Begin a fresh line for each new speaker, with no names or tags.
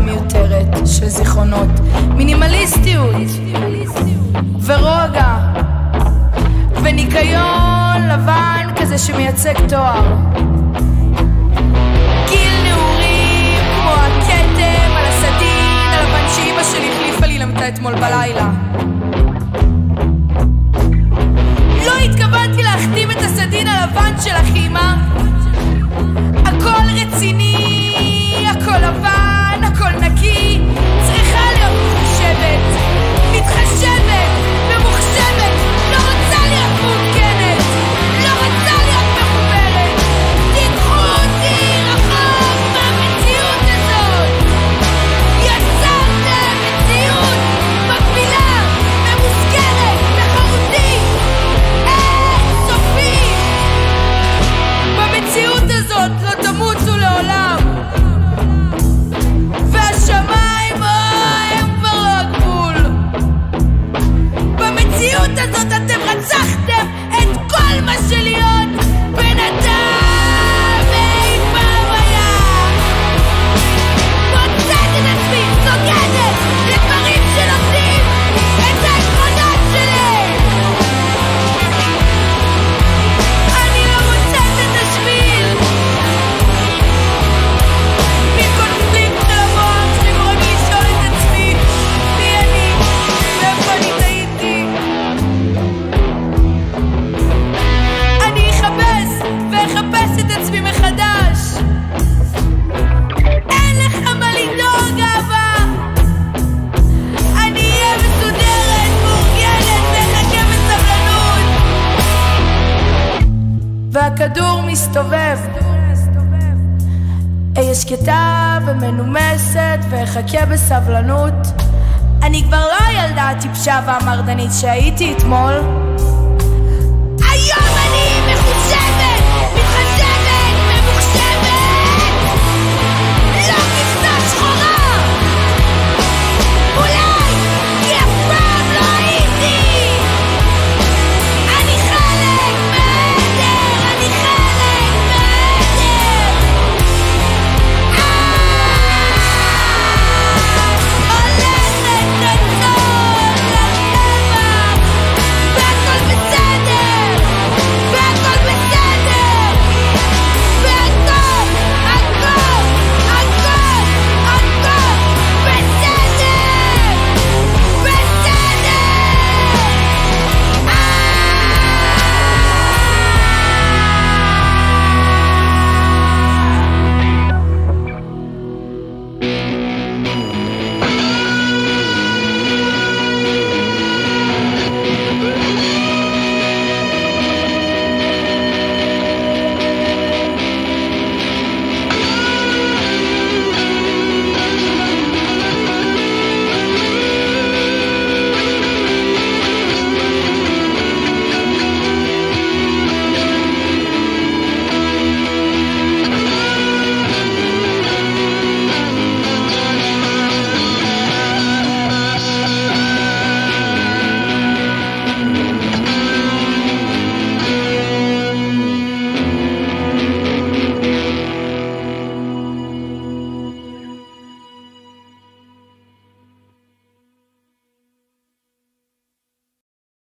מיותרת של זיכרונות, מינימליסטיות ורוגע וניקיון לבן כזה שמייצג תואר, גיל נעורים כמו הכתם על הסדין הלבן שאימא שלי החליפה לי למתה אתמול בלילה. לא התכוונתי להחתים את הסדין הלבן שלך אימא, הכל רציני, הכל לבן, הכל נקי, צריכה להיות מחושבת, מתחשבת ומוחשבת, לא רוצה להיות מעודכנת, לא רוצה להיות מחוברת, תיקחו אותי רחוק מהמציאות הזאת. יצרתם מציאות מקבילה, ממוסגרת, תחרותית, אינסופית. במציאות הזאת לא תמוצו לעולם, והשמיים הם כבר לא הגבול. במציאות הזאת אתם רצחתם את כל מה שלהיות בן אדם אי פעם היה. מוצאת את עצמי סוגדת לדברים שנותנים את העקרונות שלי. אני לא מוצאת את השביל מקונפליקט של המוח שגורם לי לשאול את עצמי מי אני ואיפה אני טעיתי. אני אחפש ואחפש את עצמי מחדש. אין לך מה לדאוג אהבה, אני אהיה מסודרת, מאורגנת ואחכה בסבלנות. והכדור מסתובב, אהיה שקטה ומנומסת ואחכה בסבלנות. אני כבר לא הילדה הטיפשה והמרדנית שהייתי אתמול, היום אני מחושבת